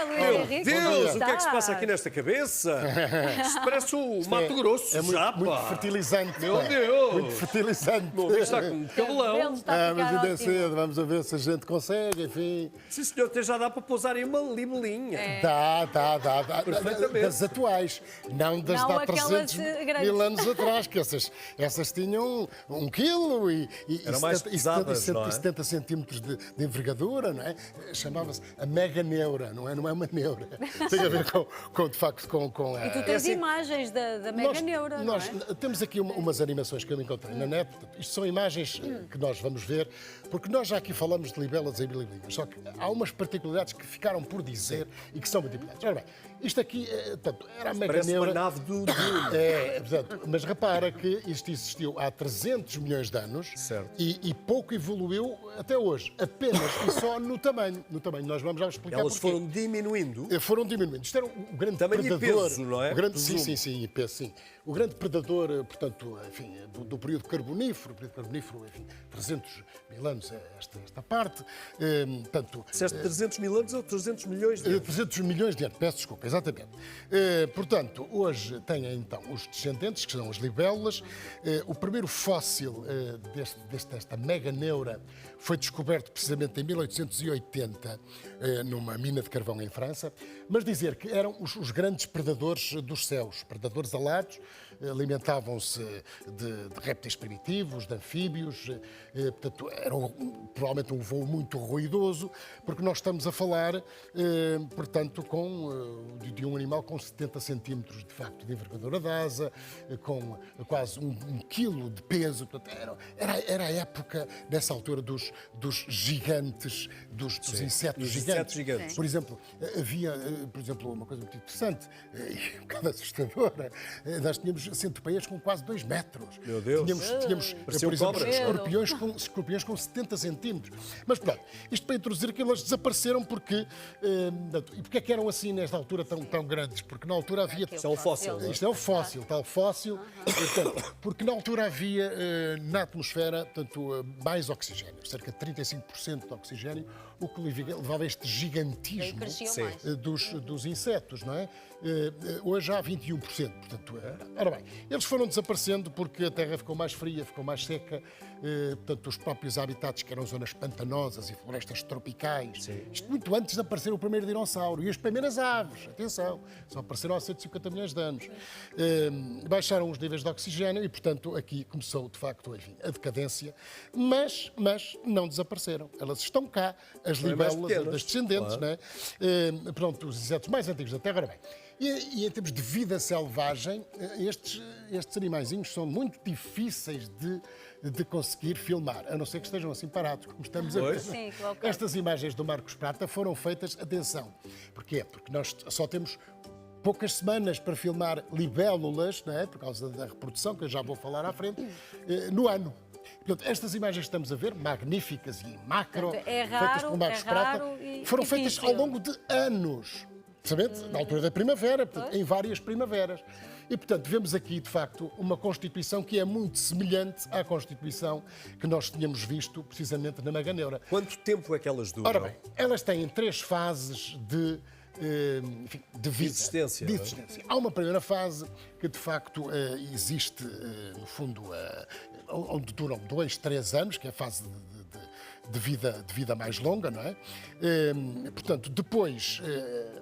dia, Luís Henrique. Deus, o que é que se passa aqui nesta cabeça? Isto parece o Mato Grosso, É muito, já, muito pá. fertilizante. Meu pá. Deus. Muito fertilizante. Meu amigo está com um O cabelão. cabelo está a Mas ficar ainda é ótimo. cedo, vamos a ver se a gente consegue, enfim. Sim, senhor, até já dá para pousar aí uma libelinha. Dá. Perfeitamente. Das atuais, não das Não de há aquelas, 300 grandes. mil anos atrás, que essas tinham 1 quilo e Eram mais pesadas, não é? 70 centímetros de envergadura, não é? Chamava-se a mega neura, não é? Não é uma neura. Tem a ver de facto, com a... E tu tens imagens da Mega Neura, não nós é? temos aqui umas animações que eu encontrei na net. Isto são imagens que nós vamos ver, porque nós já aqui falamos de libelas e bilibelas, só que há umas particularidades que ficaram por dizer e que são muito importantes. Ora bem, isto aqui, portanto, era a Mega Parece uma Neura. nave do Dune. Portanto, mas repara que isto existiu há 300 milhões de anos. Certo. E pouco evoluiu até hoje, apenas e só no tamanho. No tamanho, nós vamos já explicar Elas porquê. foram diminuindo. Foram diminuindo. Isto era o grande Tamanho e predador. peso, não é? O grande, Presumo. sim, e peso, sim. O grande predador, portanto, enfim, do período carbonífero, enfim, 300 mil anos é esta parte. Portanto, Disseste 300 mil anos ou 300 milhões de anos? 300 milhões de anos, peço desculpa, exatamente. Portanto, hoje têm então os descendentes, que são as libélulas. O primeiro fóssil desta mega neura foi descoberto precisamente em 1880, numa mina de carvão em França. Mas dizer que eram os grandes predadores dos céus, predadores alados, alimentavam-se de répteis primitivos, de anfíbios, portanto, era provavelmente um voo muito ruidoso, porque nós estamos a falar, portanto, de um animal com 70 centímetros, de facto, de envergadura de asa, com quase 1 quilo de peso. Portanto, era a época, nessa altura, dos gigantes, dos insetos Dos gigantes. insetos gigantes. Por exemplo, havia, uma coisa muito interessante e um bocado assustadora. Nós tínhamos centopeias com quase 2 metros. Meu Deus. Tínhamos Pareciam por exemplo, cobras. escorpiões com 70 centímetros. Mas pronto, isto para introduzir que elas desapareceram porque... e porquê é que eram assim nesta altura tão grandes? Porque na altura havia... Isto é um fóssil, não é? Isto é o fóssil, tal fóssil. Portanto, porque na altura havia na atmosfera, portanto, mais oxigênio, cerca de 35% de oxigênio, o que levava a este E aí gigantismo cresciam Sim. mais. dos insetos, não é? Hoje há 21%, portanto... Ora bem, eles foram desaparecendo porque a Terra ficou mais fria, ficou mais seca, portanto, os próprios habitats, que eram zonas pantanosas e florestas tropicais, isto muito antes de aparecer o primeiro dinossauro e as primeiras aves, atenção, só apareceram há 150 milhões de anos. Baixaram os níveis de oxigênio e, portanto, aqui começou, de facto, enfim, a decadência, mas não desapareceram. Elas estão cá, as São mais libélulas, pequenas, das descendentes, claro. não é? Pronto, os insetos mais antigos da Terra. Ora bem, e em termos de vida selvagem, estes animaizinhos são muito difíceis de conseguir filmar, a não ser que estejam assim parados, como estamos a ver. Pois. Sim, colocado. Estas imagens do Marcos Prata foram feitas, atenção, porquê? Porque nós só temos poucas semanas para filmar libélulas, não é? Por causa da reprodução, que eu já vou falar à frente, no ano. Portanto, estas imagens que estamos a ver, magníficas e macro, Portanto, é feitas raro, por Marcos é Prata, raro e foram feitas difícil. ao longo de anos. Sabendo? Na altura da primavera, portanto, em várias primaveras. E, portanto, vemos aqui, de facto, uma Constituição que é muito semelhante à Constituição que nós tínhamos visto, precisamente, na Mega Neura. Quanto tempo é que elas duram? Ora bem, elas têm 3 fases enfim, de vida. existência, De não é? existência. Há uma primeira fase que, de facto, existe, no fundo, onde duram 2, 3 anos, que é a fase de vida mais longa, não é? Portanto, depois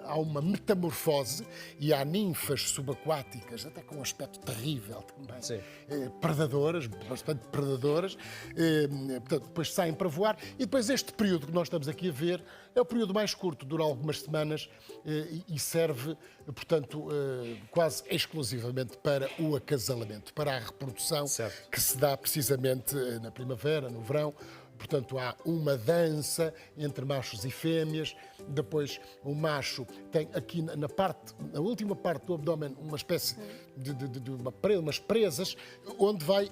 há uma metamorfose e há ninfas subaquáticas, até com um aspecto terrível, também, Sim. predadoras, bastante predadoras, portanto, depois saem para voar e depois este período que nós estamos aqui a ver é o período mais curto, dura algumas semanas e serve, portanto, quase exclusivamente para o acasalamento, para a reprodução Certo. que se dá precisamente na primavera, no verão. Portanto, há uma dança entre machos e fêmeas. Depois, o macho tem aqui na última parte do abdômen, uma espécie de umas presas, onde vai,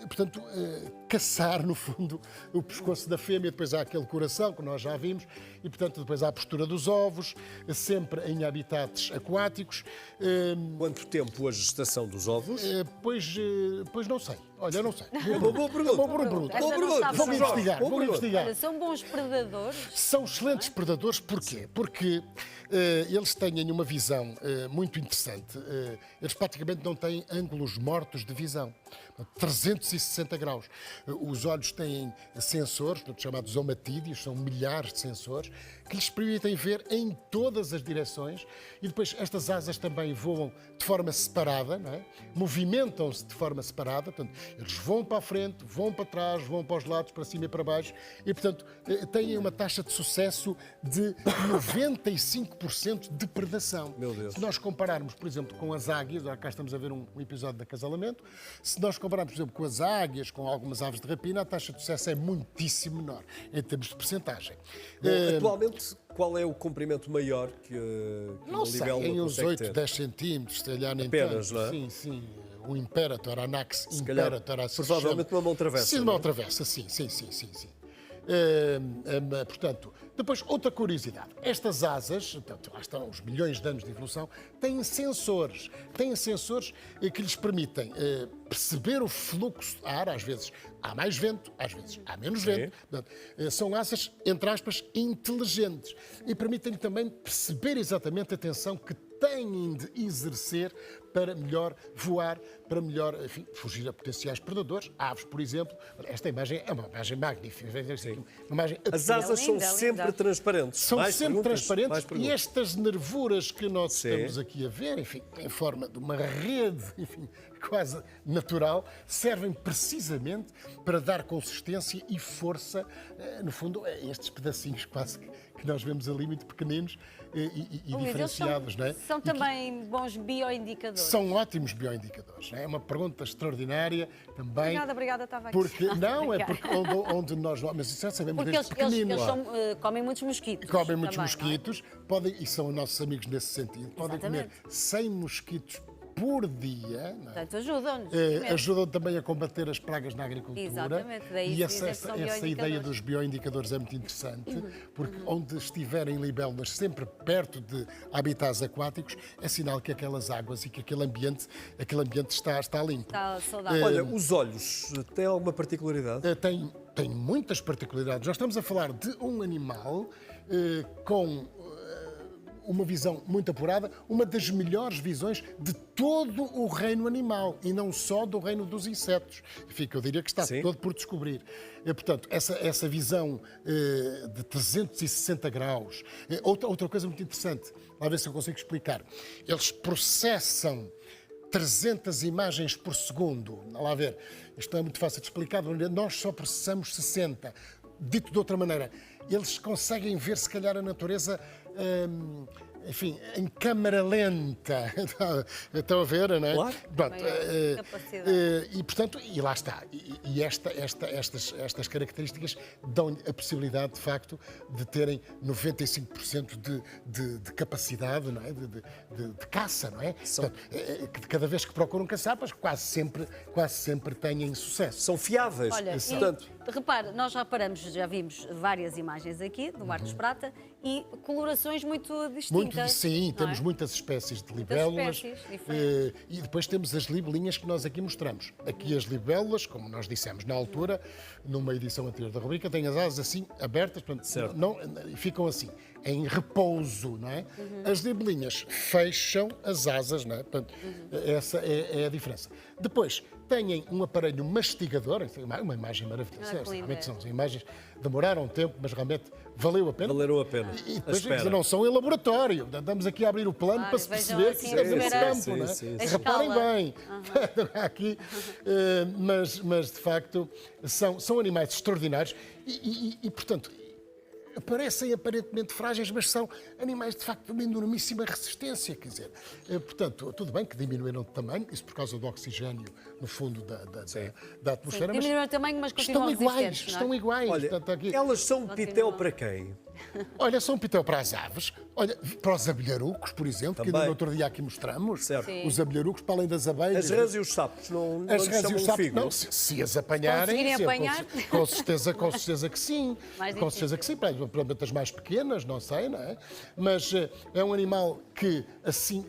portanto, caçar, no fundo, o pescoço da fêmea. Depois há aquele coração, que nós já vimos, e, portanto, depois há a postura dos ovos, sempre em habitats aquáticos. Quanto tempo a gestação dos ovos? Pois não sei. Olha, eu não sei. Uma boa pergunta. Uma boa pergunta. Essa não estava Vou na investigar, Boa vou pergunta. investigar. Olha, são bons predadores. São excelentes predadores, porquê? Porque eles têm uma visão muito interessante. Eles praticamente não têm ângulos mortos de visão. 360 graus. Os olhos têm sensores, chamados omatídeos, são milhares de sensores, que lhes permitem ver em todas as direções e depois estas asas também voam de forma separada, não é? Movimentam-se de forma separada, portanto, eles vão para a frente, vão para trás, vão para os lados, para cima e para baixo e, portanto, têm uma taxa de sucesso de 95% de predação. Meu Deus. Se nós compararmos, por exemplo, com as águias, agora cá estamos a ver um episódio de acasalamento, se nós compararmos, por exemplo, com as águias, com algumas aves de rapina, a taxa de sucesso é muitíssimo menor, em termos de percentagem. Bom, atualmente, qual é o comprimento maior que Não uma sei, libélula em uns consegue 8, ter? 10 centímetros, se calhar nem Apenas, tanto. não é? Sim, sim. O Imperator, Anax calhar, Imperator, assim se provavelmente chama. uma mão travessa, Sim, uma não é? mão travessa, sim. Portanto, depois, outra curiosidade. Estas asas, portanto, lá estão os milhões de anos de evolução, têm sensores. Têm sensores que lhes permitem perceber o fluxo de ar. Às vezes há mais vento, às vezes há menos vento. Portanto, são asas, entre aspas, inteligentes. E permitem-lhe também perceber exatamente a tensão que têm de exercer para melhor voar, para melhor, enfim, fugir a potenciais predadores. Aves, por exemplo. Esta imagem é uma imagem magnífica. Uma imagem As asas são linda, sempre linda. transparentes. são Mais sempre perguntas? transparentes Mais e perguntas? estas nervuras que nós Sim. estamos aqui a ver, enfim, em forma de uma rede, enfim, quase natural, servem precisamente para dar consistência e força, no fundo, a estes pedacinhos quase que nós vemos ali, muito pequeninos e Luís, diferenciados, eles não é? são também bons bioindicadores. São ótimos bioindicadores. Não é? É uma pergunta extraordinária também. Obrigada, estava aqui. Porque, não, é porque onde nós. Mas isso já sabemos Porque desde eles pequeninos. comem muitos mosquitos. Comem muitos também, não é? mosquitos, podem, e são nossos amigos nesse sentido, podem comer Exatamente. 100 mosquitos por dia. Não é? Portanto, ajudam-nos. Ajudam também a combater as pragas na agricultura. Exatamente, daí E se essa, dizer que são essa ideia bioindicadores. dos bioindicadores é muito interessante, porque onde estiverem libélulas sempre perto de habitats aquáticos, é sinal que aquelas águas e que aquele ambiente está limpo. Está saudável. Olha, os olhos têm alguma particularidade? Tem muitas particularidades. Nós estamos a falar de um animal com uma visão muito apurada, uma das melhores visões de todo o reino animal e não só do reino dos insetos. Enfim, que eu diria que está Sim. todo por descobrir. Portanto, essa visão de 360 graus. Outra coisa muito interessante, lá ver se eu consigo explicar. Eles processam 300 imagens por segundo. Lá ver, isto não é muito fácil de explicar, nós só processamos 60. Dito de outra maneira, eles conseguem ver, se calhar, a natureza, enfim, em câmara lenta. Estão a ver, não é? Claro. Pronto, capacidade. e, portanto, e lá está. E estas características dão-lhe a possibilidade, de facto, de terem 95% de capacidade, não é? De caça, não é? Portanto, que cada vez que procuram caçar, pois quase sempre têm sucesso. São fiáveis. Olha, Portanto, repare, nós já vimos várias imagens aqui do Marcos Prata e colorações muito distintas. Sim, não temos é? muitas espécies de libélulas. espécies diferentes. E depois temos as libelinhas que nós aqui mostramos. Aqui as libélulas, como nós dissemos na altura, numa edição anterior da rubrica, têm as asas assim abertas, portanto, Certo. ficam assim, em repouso, não é? As libelinhas fecham as asas, não é? Portanto, essa é a diferença. Depois, têm um aparelho mastigador, uma imagem maravilhosa. que Realmente linda. são imagens, demoraram um tempo, mas realmente valeu a pena. valeram a pena. E A depois espera. não são em laboratório. Andamos aqui a abrir o plano Claro, para se vejam perceber assim que estamos a nesse ver campo. sim, Não é? sim, sim. Reparem Escala. bem. Aqui, mas de facto são animais extraordinários e, portanto, parecem aparentemente frágeis, mas são animais de facto de uma enormíssima resistência. Quer dizer, portanto, tudo bem que diminuíram de tamanho, isso por causa do oxigênio no fundo da atmosfera, mas Diminuíram o tamanho, mas estão continuam iguais. resistentes, não é? Estão iguais. Olha, Portanto, aqui, elas são pitel para quem? Olha, São Pitão para as aves, olha, para os abelharucos, por exemplo, que Também. no outro dia aqui mostramos. Certo. Sim. Os abelharucos, para além das abelhas. As rãs e os sapos não As lhes rãs e chamam os sapos, figo? não, se as apanharem, conseguirem sim, apanhar. com certeza que sim. Mais Com certeza difícil. que sim, provavelmente as mais pequenas, não sei, não é? Mas é um animal que, assim,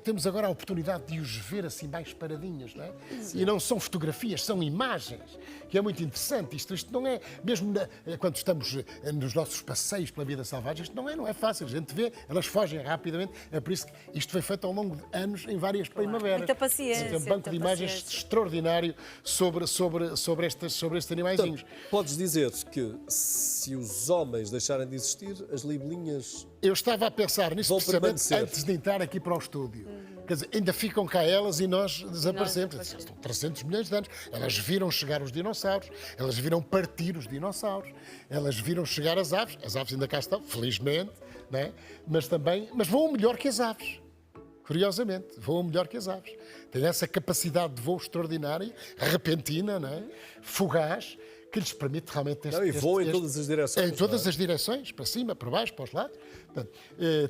temos agora a oportunidade de os ver assim mais paradinhos, não é? E não são fotografias, são imagens, que é muito interessante. Isto não é, mesmo quando estamos nos nossos passeios pela vida selvagem, isto não é fácil. A gente vê, elas fogem rapidamente. É por isso que isto foi feito ao longo de anos em várias primaveras. Muita paciência, Tem um banco muita de imagens paciência. extraordinário sobre estes animaizinhos. Podes dizer que se os homens deixarem de existir, as libelinhas... Eu estava a pensar nisso Vão precisamente permanecer. antes de entrar aqui para o estúdio. Quer dizer, ainda ficam cá elas e nós desaparecemos. desaparecemos. Estão 300 milhões de anos. Elas viram chegar os dinossauros, elas viram partir os dinossauros, elas viram chegar as aves ainda cá estão, felizmente, não é? Mas voam melhor que as aves. Curiosamente, voam melhor que as aves. Têm essa capacidade de voo extraordinária, repentina, não é? Fugaz, que lhes permite realmente... Não, e voam em todas as direções, Em todas não é? as direções, para cima, para baixo, para os lados. Portanto,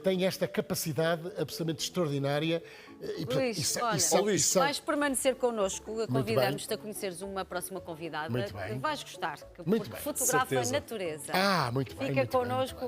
têm esta capacidade absolutamente extraordinária. E, portanto, Luís, olha, Luís, vais permanecer connosco, bem. convidamos-te a conheceres uma próxima convidada. Muito bem. Vais gostar, Muito porque bem. fotografa a Certeza. natureza. Muito bem. Fica muito bem, connosco.